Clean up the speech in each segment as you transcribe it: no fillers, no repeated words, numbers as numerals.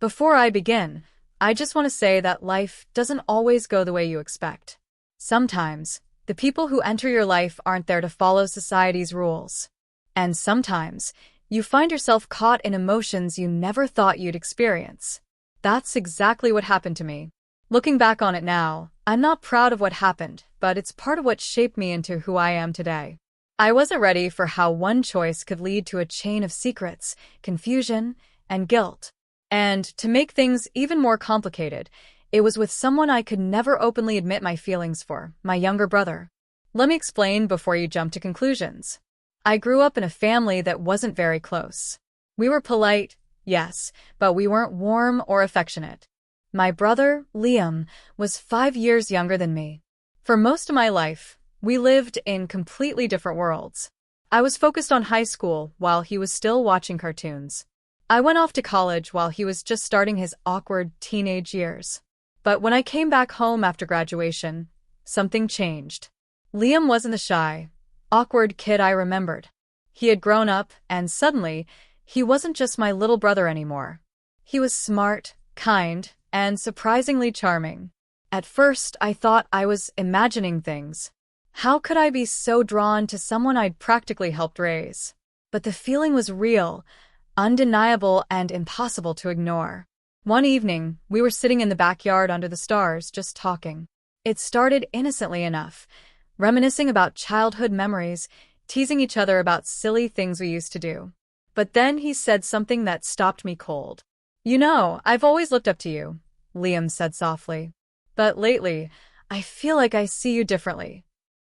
Before I begin, I just want to say that life doesn't always go the way you expect. Sometimes, the people who enter your life aren't there to follow society's rules. And sometimes, you find yourself caught in emotions you never thought you'd experience. That's exactly what happened to me. Looking back on it now, I'm not proud of what happened, but it's part of what shaped me into who I am today. I wasn't ready for how one choice could lead to a chain of secrets, confusion, and guilt. And to make things even more complicated, it was with someone I could never openly admit my feelings for, my younger brother. Let me explain before you jump to conclusions. I grew up in a family that wasn't very close. We were polite, yes, but we weren't warm or affectionate. My brother, Liam, was 5 years younger than me. For most of my life, we lived in completely different worlds. I was focused on high school while he was still watching cartoons. I went off to college while he was just starting his awkward teenage years. But when I came back home after graduation, something changed. Liam wasn't the shy, awkward kid I remembered. He had grown up, and suddenly, he wasn't just my little brother anymore. He was smart, kind, and surprisingly charming. At first, I thought I was imagining things. How could I be so drawn to someone I'd practically helped raise? But the feeling was real, undeniable, and impossible to ignore. One evening, we were sitting in the backyard under the stars, just talking. It started innocently enough, reminiscing about childhood memories, teasing each other about silly things we used to do. But then he said something that stopped me cold. "You know, I've always looked up to you," Liam said softly. "But lately, I feel like I see you differently."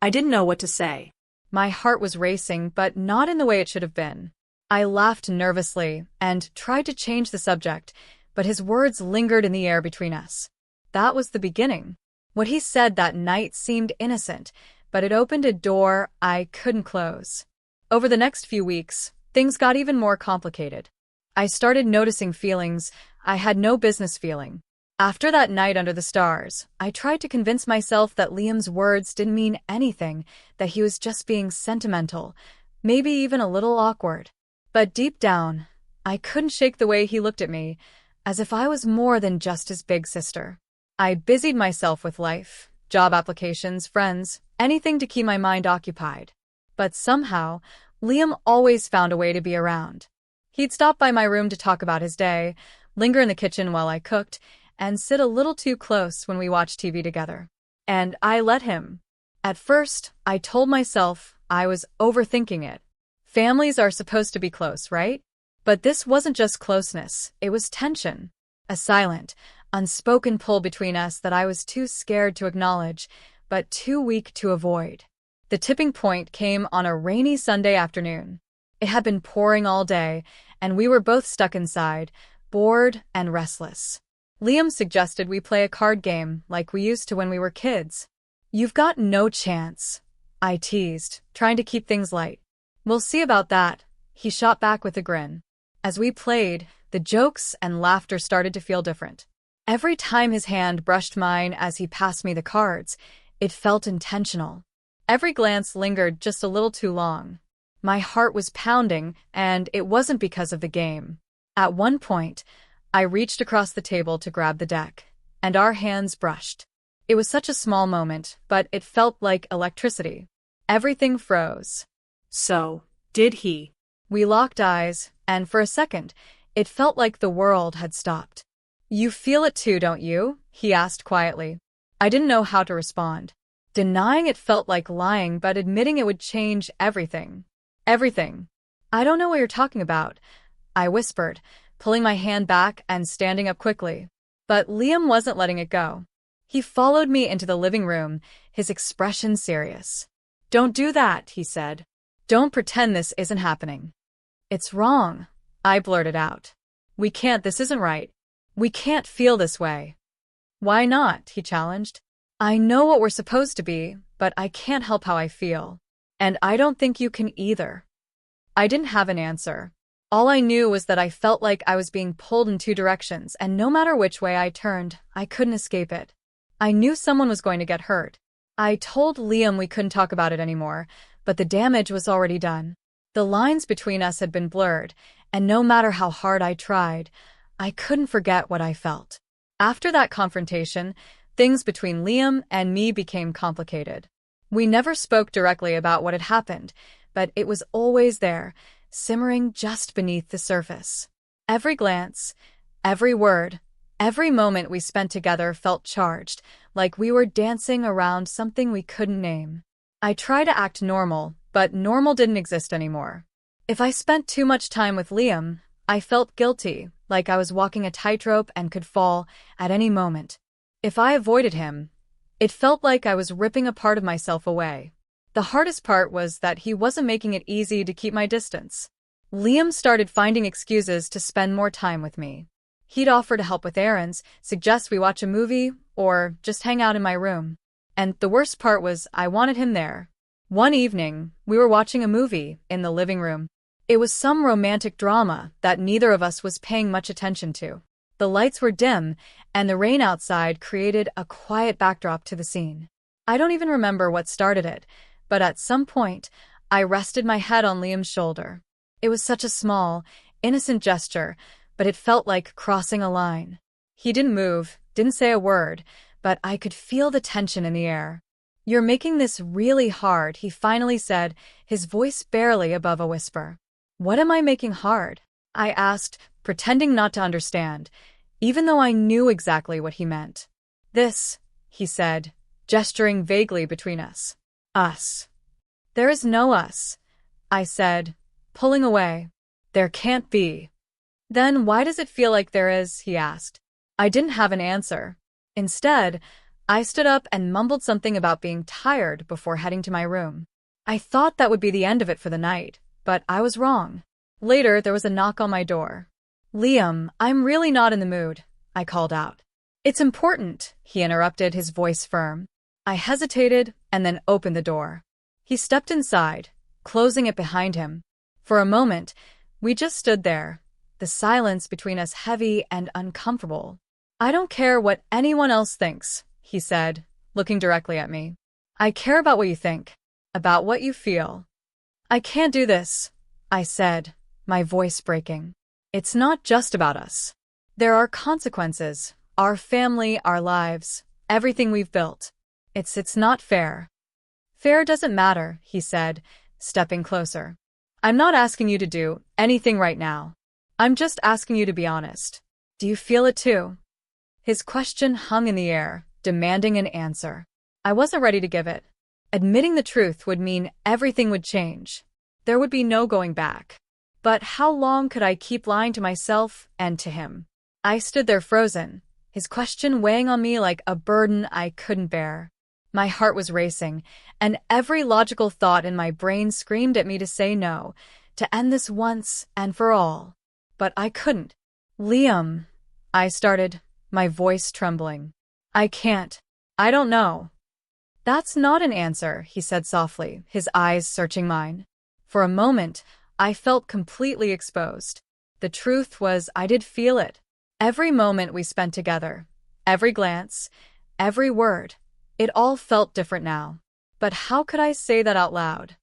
I didn't know what to say. My heart was racing, but not in the way it should have been. I laughed nervously and tried to change the subject, but his words lingered in the air between us. That was the beginning. What he said that night seemed innocent, but it opened a door I couldn't close. Over the next few weeks, things got even more complicated. I started noticing feelings I had no business feeling. After that night under the stars, I tried to convince myself that Liam's words didn't mean anything, that he was just being sentimental, maybe even a little awkward. But deep down, I couldn't shake the way he looked at me, as if I was more than just his big sister. I busied myself with life, job applications, friends, anything to keep my mind occupied. But somehow, Liam always found a way to be around. He'd stop by my room to talk about his day, linger in the kitchen while I cooked, and sit a little too close when we watched TV together. And I let him. At first, I told myself I was overthinking it. Families are supposed to be close, right? But this wasn't just closeness, it was tension. A silent, unspoken pull between us that I was too scared to acknowledge, but too weak to avoid. The tipping point came on a rainy Sunday afternoon. It had been pouring all day, and we were both stuck inside, bored and restless. Liam suggested we play a card game like we used to when we were kids. "You've got no chance," I teased, trying to keep things light. "We'll see about that," he shot back with a grin. As we played, the jokes and laughter started to feel different. Every time his hand brushed mine as he passed me the cards, it felt intentional. Every glance lingered just a little too long. My heart was pounding, and it wasn't because of the game. At one point, I reached across the table to grab the deck, and our hands brushed. It was such a small moment, but it felt like electricity. Everything froze. So, did he? We locked eyes, and for a second, it felt like the world had stopped. "You feel it too, don't you?" he asked quietly. I didn't know how to respond. Denying it felt like lying, but admitting it would change everything. Everything. "I don't know what you're talking about," I whispered, pulling my hand back and standing up quickly. But Liam wasn't letting it go. He followed me into the living room, his expression serious. "Don't do that," he said. "Don't pretend this isn't happening." "It's wrong," I blurted out. This isn't right. We can't feel this way." "Why not?" he challenged. "I know what we're supposed to be, but I can't help how I feel. And I don't think you can either." I didn't have an answer. All I knew was that I felt like I was being pulled in two directions, and no matter which way I turned, I couldn't escape it. I knew someone was going to get hurt. I told Liam we couldn't talk about it anymore, but the damage was already done. The lines between us had been blurred, and no matter how hard I tried, I couldn't forget what I felt. After that confrontation, things between Liam and me became complicated. We never spoke directly about what had happened, but it was always there, simmering just beneath the surface. Every glance, every word, every moment we spent together felt charged, like we were dancing around something we couldn't name. I tried to act normal, but normal didn't exist anymore. If I spent too much time with Liam, I felt guilty, like I was walking a tightrope and could fall at any moment. If I avoided him, it felt like I was ripping a part of myself away. The hardest part was that he wasn't making it easy to keep my distance. Liam started finding excuses to spend more time with me. He'd offer to help with errands, suggest we watch a movie, or just hang out in my room. And the worst part was I wanted him there. One evening, we were watching a movie in the living room. It was some romantic drama that neither of us was paying much attention to. The lights were dim, and the rain outside created a quiet backdrop to the scene. I don't even remember what started it, but at some point, I rested my head on Liam's shoulder. It was such a small, innocent gesture, but it felt like crossing a line. He didn't move, didn't say a word, but I could feel the tension in the air. "You're making this really hard," he finally said, his voice barely above a whisper. "What am I making hard?" I asked, pretending not to understand, even though I knew exactly what he meant. "This," he said, gesturing vaguely between us. "Us." "There is no us," I said, pulling away. "There can't be." "Then why does it feel like there is?" he asked. I didn't have an answer. Instead, I stood up and mumbled something about being tired before heading to my room. I thought that would be the end of it for the night, but I was wrong. Later, there was a knock on my door. "Liam, I'm really not in the mood," I called out. "It's important," he interrupted, his voice firm. I hesitated and then opened the door. He stepped inside, closing it behind him. For a moment, we just stood there, the silence between us heavy and uncomfortable. "I don't care what anyone else thinks," he said, looking directly at me. "I care about what you think, about what you feel." "I can't do this," I said, my voice breaking. "It's not just about us. There are consequences, our family, our lives, everything we've built. It's not fair." "Fair doesn't matter," he said, stepping closer. "I'm not asking you to do anything right now. I'm just asking you to be honest. Do you feel it too?" His question hung in the air, demanding an answer. I wasn't ready to give it. Admitting the truth would mean everything would change. There would be no going back. But how long could I keep lying to myself and to him? I stood there frozen, his question weighing on me like a burden I couldn't bear. My heart was racing, and every logical thought in my brain screamed at me to say no, to end this once and for all. But I couldn't. "Liam," I started, my voice trembling. "I can't. I don't know." "That's not an answer," he said softly, his eyes searching mine. For a moment, I felt completely exposed. The truth was I did feel it. Every moment we spent together, every glance, every word, it all felt different now. But how could I say that out loud?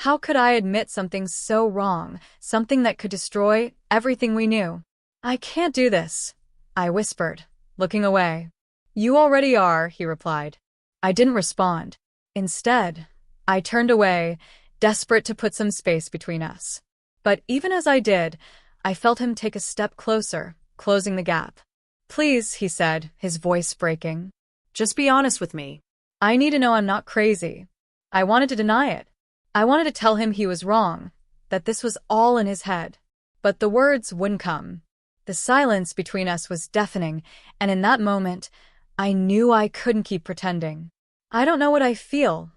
How could I admit something so wrong, something that could destroy everything we knew? "I can't do this," I whispered, looking away. "You already are," he replied. I didn't respond. Instead, I turned away, desperate to put some space between us. But even as I did, I felt him take a step closer, closing the gap. "Please," he said, his voice breaking. Just be honest with me. I need to know I'm not crazy. I wanted to deny it. I wanted to tell him he was wrong, that this was all in his head. But the words wouldn't come. The silence between us was deafening, and in that moment, I knew I couldn't keep pretending. "I don't know what I feel,"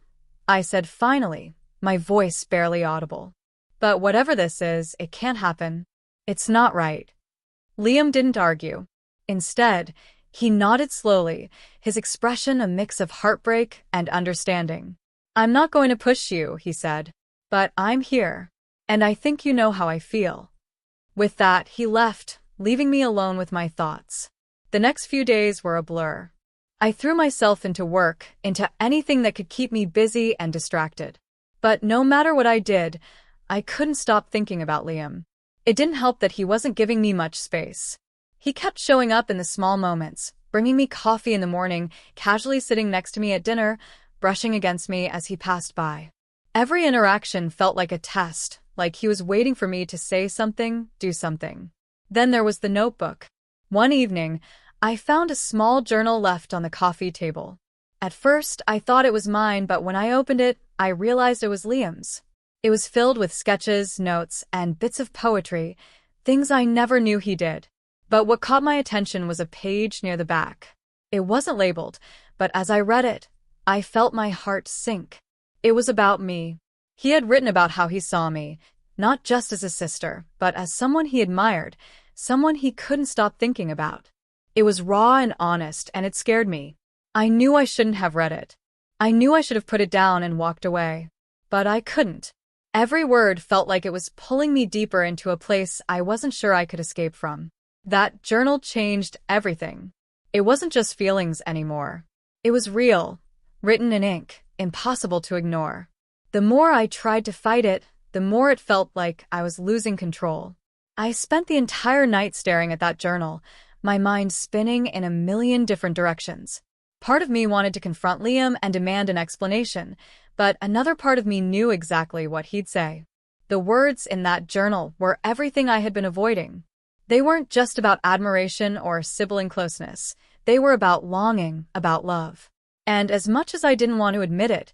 I said finally, my voice barely audible. "But whatever this is, it can't happen. It's not right." Liam didn't argue. Instead, he nodded slowly, his expression a mix of heartbreak and understanding. "I'm not going to push you," he said, "but I'm here, and I think you know how I feel." With that, he left, leaving me alone with my thoughts. The next few days were a blur. I threw myself into work, into anything that could keep me busy and distracted. But no matter what I did, I couldn't stop thinking about Liam. It didn't help that he wasn't giving me much space. He kept showing up in the small moments, bringing me coffee in the morning, casually sitting next to me at dinner, brushing against me as he passed by. Every interaction felt like a test, like he was waiting for me to say something, do something. Then there was the notebook. One evening, I found a small journal left on the coffee table. At first, I thought it was mine, but when I opened it, I realized it was Liam's. It was filled with sketches, notes, and bits of poetry, things I never knew he did. But what caught my attention was a page near the back. It wasn't labeled, but as I read it, I felt my heart sink. It was about me. He had written about how he saw me, not just as a sister, but as someone he admired, someone he couldn't stop thinking about. It was raw and honest, and it scared me. I knew I shouldn't have read it. I knew I should have put it down and walked away. But I couldn't. Every word felt like it was pulling me deeper into a place I wasn't sure I could escape from. That journal changed everything. It wasn't just feelings anymore. It was real, written in ink, impossible to ignore. The more I tried to fight it, the more it felt like I was losing control. I spent the entire night staring at that journal, my mind spinning in a million different directions. Part of me wanted to confront Liam and demand an explanation, but another part of me knew exactly what he'd say. The words in that journal were everything I had been avoiding. They weren't just about admiration or sibling closeness. They were about longing, about love. And as much as I didn't want to admit it,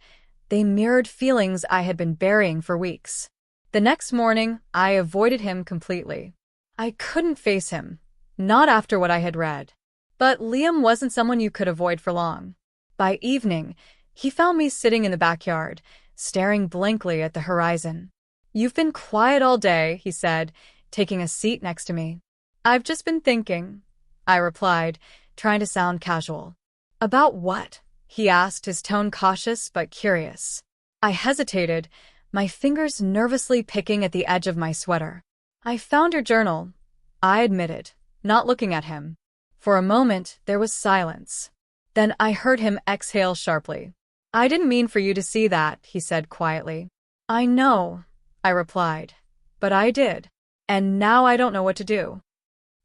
they mirrored feelings I had been burying for weeks. The next morning, I avoided him completely. I couldn't face him, not after what I had read. But Liam wasn't someone you could avoid for long. By evening, he found me sitting in the backyard, staring blankly at the horizon. "You've been quiet all day," he said, taking a seat next to me. "I've just been thinking," I replied, trying to sound casual. "About what?" he asked, his tone cautious but curious. I hesitated, my fingers nervously picking at the edge of my sweater. "I found your journal," I admitted, not looking at him. For a moment, there was silence. Then I heard him exhale sharply. "I didn't mean for you to see that," he said quietly. "I know," I replied, "but I did. And now I don't know what to do."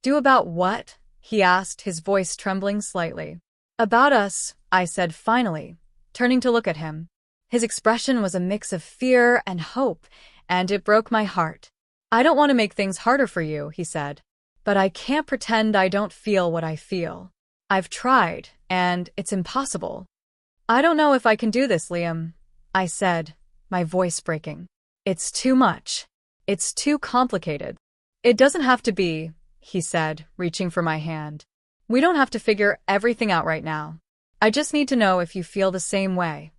"Do about what?" he asked, his voice trembling slightly. "About us," I said finally, turning to look at him. His expression was a mix of fear and hope, and it broke my heart. "I don't want to make things harder for you," he said. "But I can't pretend I don't feel what I feel. I've tried, and it's impossible." "I don't know if I can do this, Liam," I said, my voice breaking. "It's too much. It's too complicated." "It doesn't have to be," he said, reaching for my hand. "We don't have to figure everything out right now. I just need to know if you feel the same way."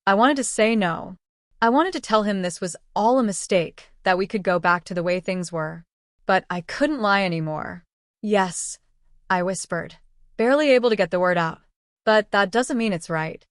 I wanted to say no. I wanted to tell him this was all a mistake, that we could go back to the way things were. But I couldn't lie anymore. "Yes," I whispered, barely able to get the word out. "But that doesn't mean it's right."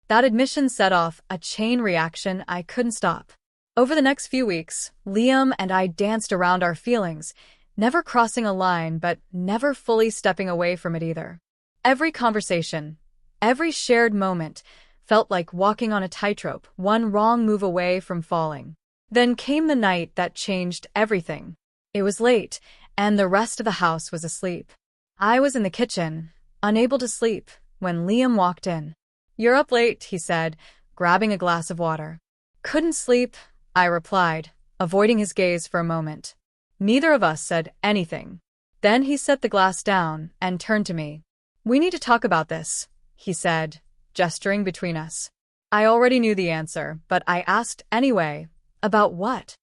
That admission set off a chain reaction I couldn't stop. Over the next few weeks, Liam and I danced around our feelings, never crossing a line but never fully stepping away from it either. Every conversation, every shared moment, felt like walking on a tightrope, one wrong move away from falling. Then came the night that changed everything. It was late, and the rest of the house was asleep. I was in the kitchen, unable to sleep, when Liam walked in. "You're up late," he said, grabbing a glass of water. "Couldn't sleep," I replied, avoiding his gaze for a moment. Neither of us said anything. Then he set the glass down and turned to me. "We need to talk about this," he said, gesturing between us. I already knew the answer, but I asked anyway. "About what?"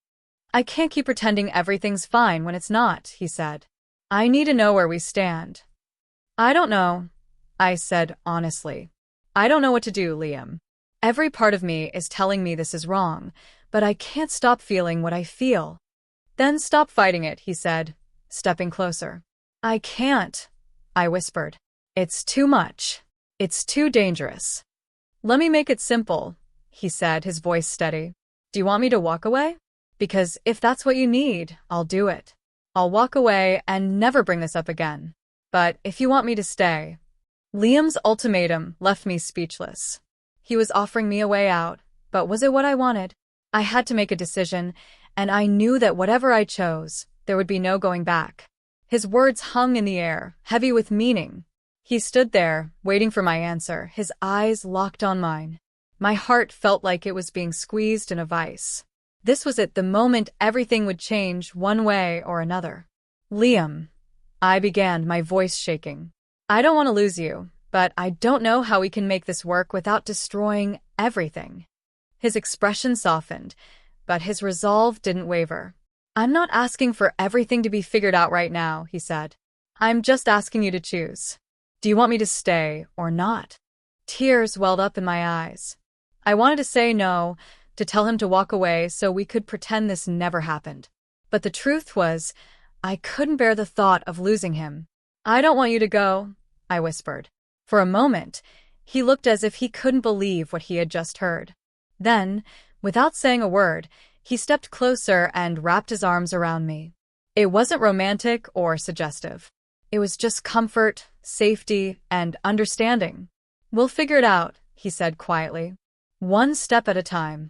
"I can't keep pretending everything's fine when it's not," he said. "I need to know where we stand." "I don't know," I said honestly. "I don't know what to do, Liam. Every part of me is telling me this is wrong, but I can't stop feeling what I feel." "Then stop fighting it," he said, stepping closer. "I can't," I whispered. "It's too much. It's too dangerous." "Let me make it simple," he said, his voice steady. "Do you want me to walk away? Because if that's what you need, I'll do it. I'll walk away and never bring this up again. But if you want me to stay..." Liam's ultimatum left me speechless. He was offering me a way out, but was it what I wanted? I had to make a decision, and I knew that whatever I chose, there would be no going back. His words hung in the air, heavy with meaning. He stood there, waiting for my answer, his eyes locked on mine. My heart felt like it was being squeezed in a vice. This was it, the moment everything would change one way or another. Liam, I began, my voice shaking. I don't want to lose you, but I don't know how we can make this work without destroying everything. His expression softened, but his resolve didn't waver. I'm not asking for everything to be figured out right now, he said. I'm just asking you to choose. Do you want me to stay or not? Tears welled up in my eyes. I wanted to say no, to tell him to walk away so we could pretend this never happened. But the truth was, I couldn't bear the thought of losing him. I don't want you to go, I whispered. For a moment, he looked as if he couldn't believe what he had just heard. Then, without saying a word, he stepped closer and wrapped his arms around me. It wasn't romantic or suggestive. It was just comfort, safety, and understanding. We'll figure it out, he said quietly. One step at a time.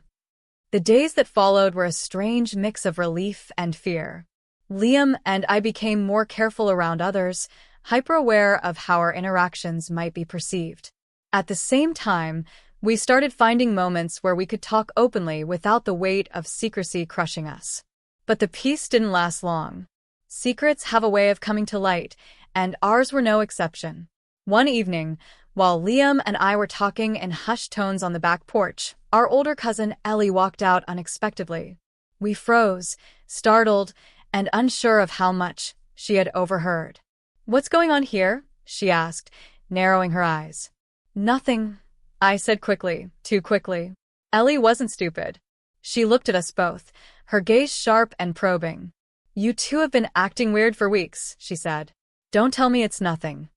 The days that followed were a strange mix of relief and fear. Liam and I became more careful around others, hyper-aware of how our interactions might be perceived. At the same time, we started finding moments where we could talk openly without the weight of secrecy crushing us. But the peace didn't last long. Secrets have a way of coming to light, and ours were no exception. One evening, while Liam and I were talking in hushed tones on the back porch, our older cousin Ellie walked out unexpectedly. We froze, startled, and unsure of how much she had overheard. "What's going on here?" she asked, narrowing her eyes. "Nothing," I said quickly, too quickly. Ellie wasn't stupid. She looked at us both, her gaze sharp and probing. "You two have been acting weird for weeks," she said. "Don't tell me it's nothing."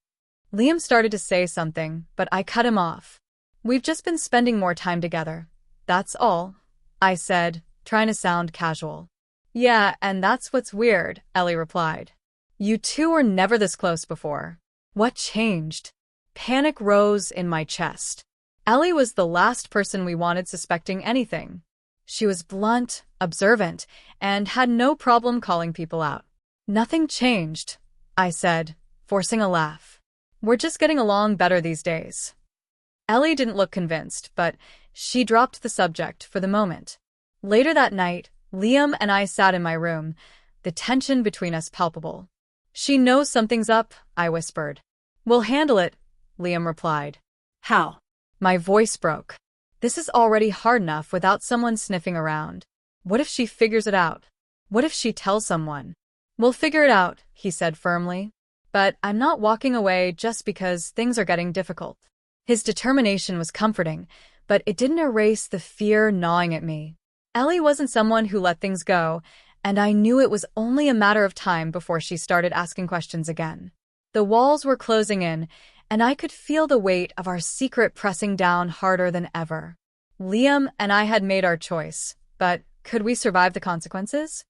Liam started to say something, but I cut him off. "We've just been spending more time together. That's all," I said, trying to sound casual. "Yeah, and that's what's weird," Ellie replied. "You two were never this close before. What changed?" Panic rose in my chest. Ellie was the last person we wanted suspecting anything. She was blunt, observant, and had no problem calling people out. "Nothing changed," I said, forcing a laugh. "We're just getting along better these days." Ellie didn't look convinced, but she dropped the subject for the moment. Later that night, Liam and I sat in my room, the tension between us palpable. "She knows something's up," I whispered. "We'll handle it," Liam replied. How? My voice broke. This is already hard enough without someone sniffing around. What if she figures it out? What if she tells someone? "We'll figure it out," he said firmly. "But I'm not walking away just because things are getting difficult." His determination was comforting, but it didn't erase the fear gnawing at me. Ellie wasn't someone who let things go, and I knew it was only a matter of time before she started asking questions again. The walls were closing in, and I could feel the weight of our secret pressing down harder than ever. Liam and I had made our choice, but could we survive the consequences?